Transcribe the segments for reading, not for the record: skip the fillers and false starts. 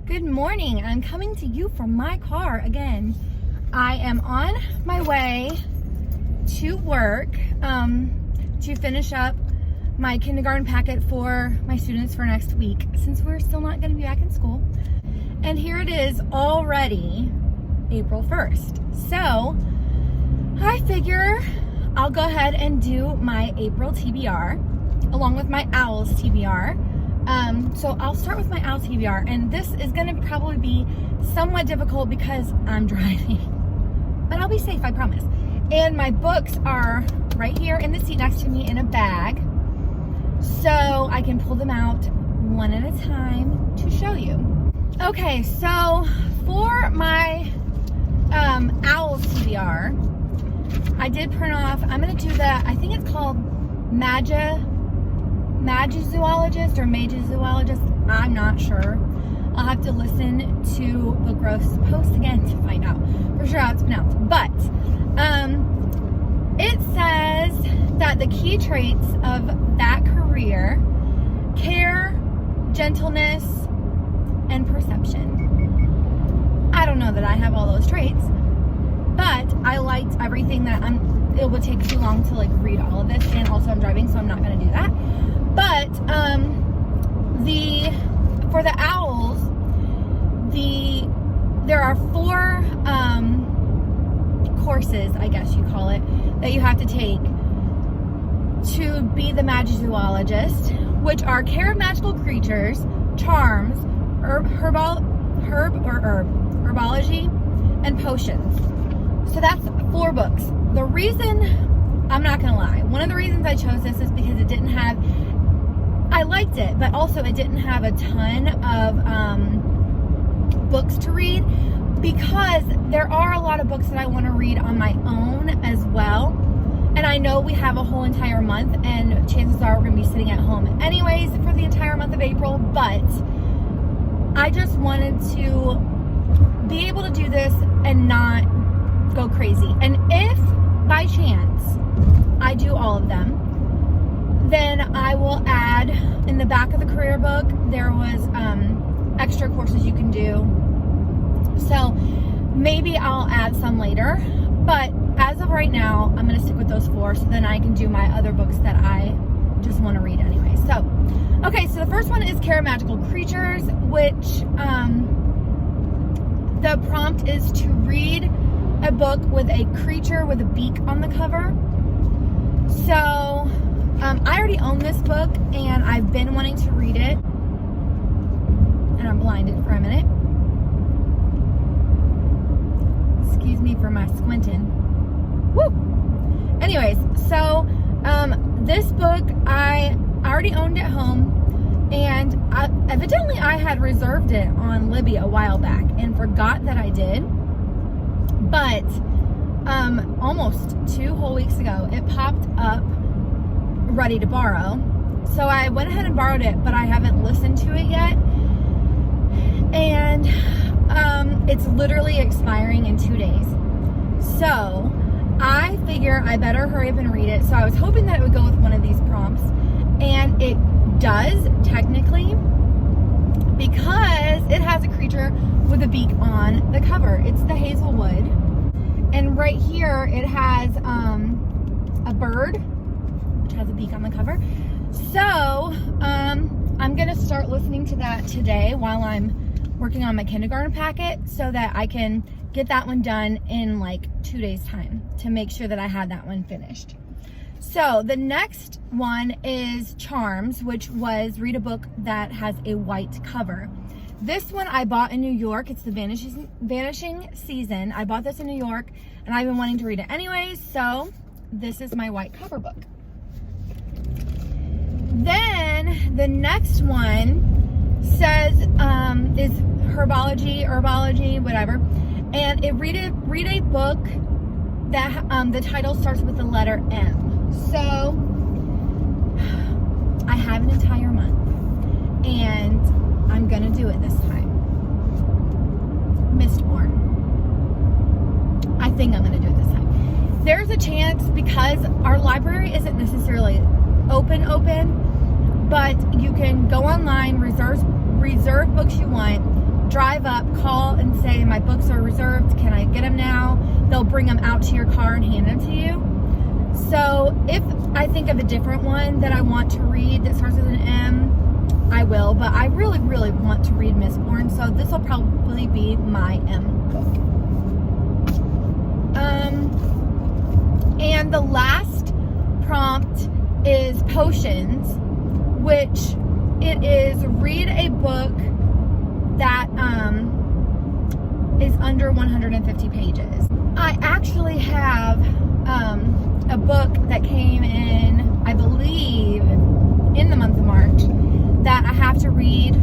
Good morning. I'm coming to you from my car again. I am on my way to work to finish up my kindergarten packet for my students for next week, since we're still not going to be back in school. And here it is, already April 1st. So I figure I'll go ahead and do my April TBR along with my O.W.Ls TBR. So I'll start with my O.W.Ls TBR, and this is going to probably be somewhat difficult because I'm driving, but I'll be safe, I promise. And my books are right here in the seat next to me in a bag, so I can pull them out one at a time to show you. Okay, so for my O.W.Ls TBR, I did print off, I'm going to do that, I think it's called Zoologist or Zoologist, I'm not sure. I'll have to listen to Book Gross post again to find out for sure how it's pronounced. But it says that the key traits of that career: care, gentleness, and perception. I don't know that I have all those traits, but I liked everything that it would take too long to like read all of this, and also I'm driving, so I'm not going to do that. But for the O.W.Ls, there are 4 courses, I guess you call it, that you have to take to be the Zoologist, which are care of magical creatures, charms, herbology, and potions. So that's 4 books. The reason, I'm not gonna lie, one of the reasons I chose this is because it didn't have, I liked it, but also it didn't have a ton of books to read, because there are a lot of books that I want to read on my own as well. And I know we have a whole entire month, and chances are we're going to be sitting at home anyways for the entire month of April, but I just wanted to be able to do this and not go crazy. And if by chance I do all of them, then I will add in the back of the career book, there was extra courses you can do. So maybe I'll add some later, but as of right now, I'm going to stick with those 4, so then I can do my other books that I just want to read anyway. So, okay, so the first one is Care of Magical Creatures, which the prompt is to read a book with a creature with a beak on the cover. So I already own this book, and I've been wanting to read it, and I'm blinded for a minute. Excuse me for my squinting. Woo! Anyways, so this book I already owned at home, and evidently I had reserved it on Libby a while back and forgot that I did. But almost 2 whole weeks ago, it popped up ready to borrow. So I went ahead and borrowed it, but I haven't listened to it yet. And it's literally expiring in 2 days. So I figure I better hurry up and read it. So I was hoping that it would go with one of these prompts. And it does, technically, because it has a creature with a beak on the cover. It's the Hazelwood. And right here it has a bird, which has a beak on the cover. So I'm gonna start listening to that today while I'm working on my kindergarten packet, so that I can get that one done in like 2 days time, to make sure that I had that one finished. So the next one is Charms, which was read a book that has a white cover. This one I bought in New York. It's the Vanishing Season. I bought this in New York, and I've been wanting to read it anyways, so this is my white cover book. Then the next one says is herbology, whatever, and it read a book that the title starts with the letter M. So I have an entire month, and I'm gonna do it this time. Mistborn. I think I'm gonna do it this time. There's a chance, because our library isn't necessarily open, but you can go online, reserve books you want, drive up, call and say, my books are reserved, can I get them now? They'll bring them out to your car and hand them to you. So if I think of a different one that I want to read that starts with an M, I will, but I really, really want to read Mistborn, so this will probably be my M book. And the last prompt is potions, which it is read a book that is under 150 pages. I actually have a book that came in, I believe, in the month of March that I have to read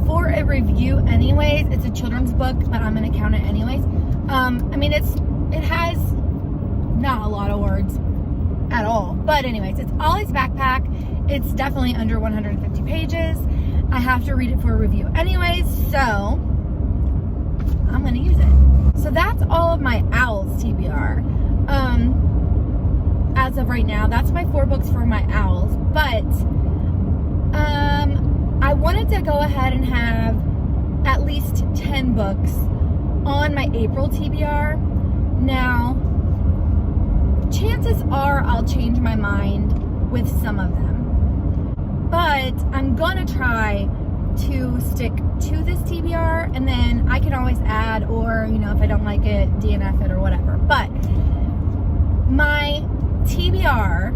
for a review anyways. It's a children's book, but I'm going to count it anyways. I mean, it has not a lot of words at all, but anyways, it's Ollie's Backpack. It's definitely under 150 pages. I have to read it for a review anyways, so I'm going to use it. So that's all of my Owls TBR. As of right now, that's my 4 books for my Owls, but I wanted to go ahead and have at least 10 books on my April TBR. Now, chances are I'll change my mind with some of them, but I'm gonna try to stick to this TBR, and then I can always add, or if I don't like it, DNF it or whatever. But my TBR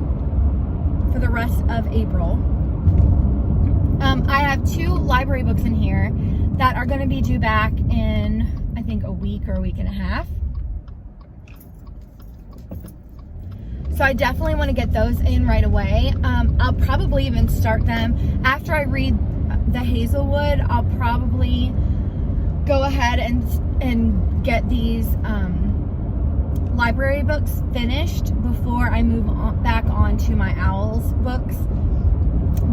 for the rest of April, I have 2 library books in here that are going to be due back in, I think, a week or a week and a half. So I definitely want to get those in right away. I'll probably even start them after I read the Hazelwood. I'll probably go ahead and get these library books finished before I move back on to my Owls books.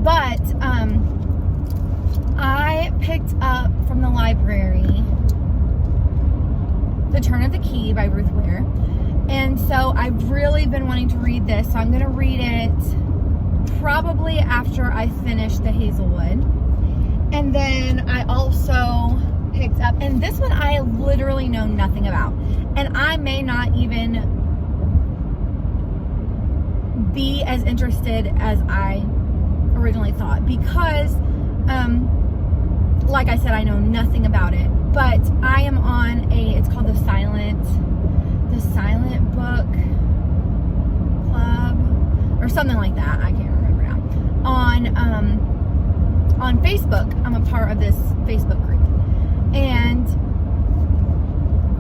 But I picked up from the library The Turn of the Key by Ruth Ware, and so I've really been wanting to read this, so I'm going to read it probably after I finish the Hazelwood. And then I also picked up, and this one I literally know nothing about, and I may not even be as interested as I originally thought, because like I said, I know nothing about it, but I am on it's called the Silent Book Club or something like that, I can't remember now, on Facebook. I'm a part of this Facebook group, and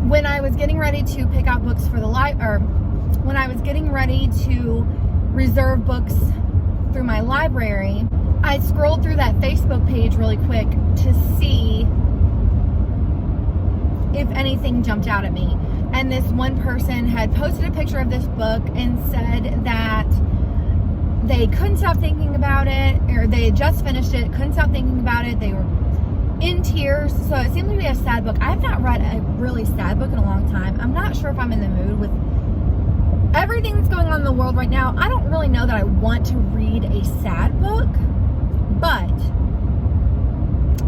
when I was getting ready to pick out books for the when I was getting ready to reserve books through my library, I scrolled through that Facebook page really quick to see if anything jumped out at me. And this one person had posted a picture of this book and said that they couldn't stop thinking about it, or they had just finished it, couldn't stop thinking about it. They were in tears. So it seemed to be a sad book. I have not read a really sad book in a long time. I'm not sure if I'm in the mood with everything that's going on in the world right now. I don't really know that I want to read a sad book, but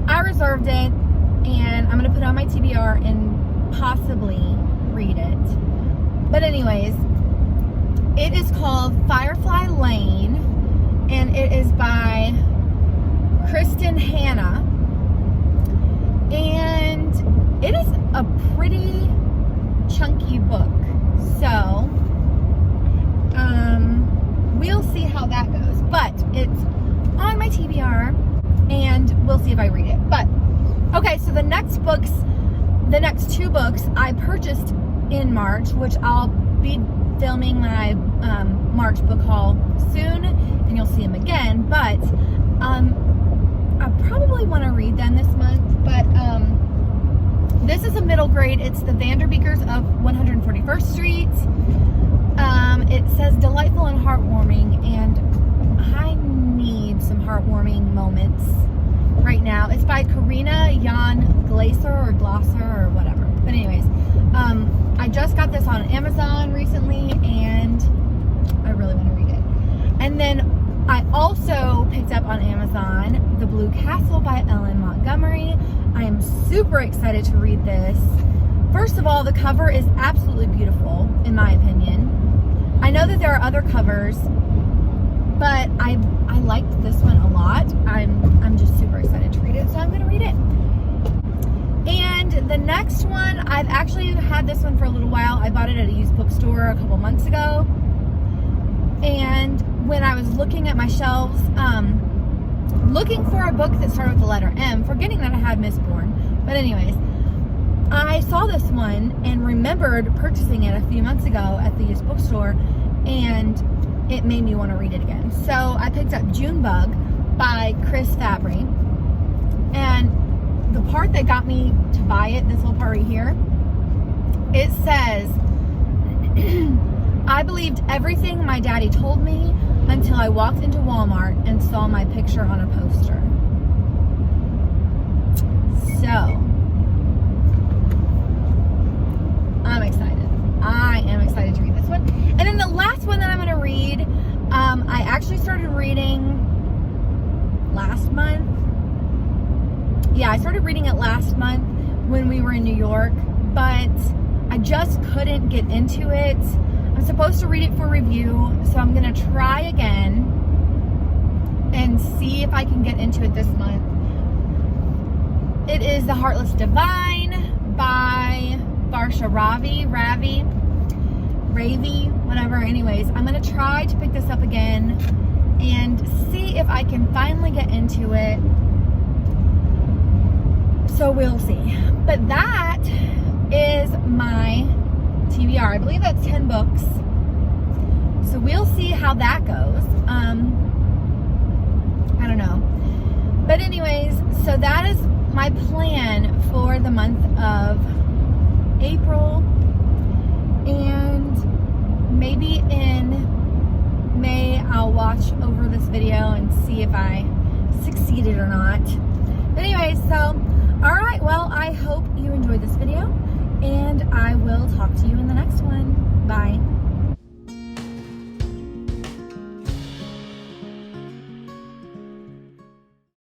I reserved it, and I'm going to put it on my TBR and possibly read it. But anyways, it is called Firefly Lane, and it is by Kristen Hanna, and it is a pretty chunky book, so we'll see how that goes. But it's on my TBR, and we'll see if I read it. But okay, so the next 2 books I purchased in March, which I'll be filming my March book haul soon, and you'll see them again. But I probably want to read them this month. But this is a middle grade. It's the Vanderbeekers of 141st Street. It says delightful and heartwarming, and I need some heartwarming moments right now. It's by Karina Jan Glaser or Glosser or whatever. But anyways, I just got this on Amazon recently, and I really want to read it. And then I also picked picked up on Amazon The Blue Castle by Ellen Montgomery. I am super excited to read this. First of all, the cover is absolutely beautiful, in my opinion. I know that there are other covers, but I liked this one a lot. I'm just super excited to read it, so I'm going to read it. And the next one, I've actually had this one for a little while. I bought it at a used bookstore a couple months ago. And when I was looking at my shelves, looking for a book that started with the letter M, forgetting that I had Mistborn. But anyways, I saw this one and remembered purchasing it a few months ago at the used bookstore, and it made me want to read it again. So I picked up Junebug by Chris Fabry. And the part that got me to buy it, this little part right here, it says, I believed everything my daddy told me until I walked into Walmart and saw my picture on a poster. So, I'm excited. I am excited to read this one. And then the last one that I'm going to read, I actually started reading last month. Yeah, I started reading it last month when we were in New York, but I just couldn't get into it. I'm supposed to read it for review, so I'm going to try again and see if I can get into it this month. It is The Heartless Divine by Varsha Ravi, whatever. Anyways, I'm going to try to pick this up again and see if I can finally get into it. So we'll see. But that is my TBR. I believe that's 10 books. So we'll see how that goes. I don't know. But anyways, so that is my plan for the month of April. And maybe in May I'll watch over this video and see if I succeeded or not. But anyways, so alright, well, I hope you enjoyed this video, and I will talk to you in the next one. Bye.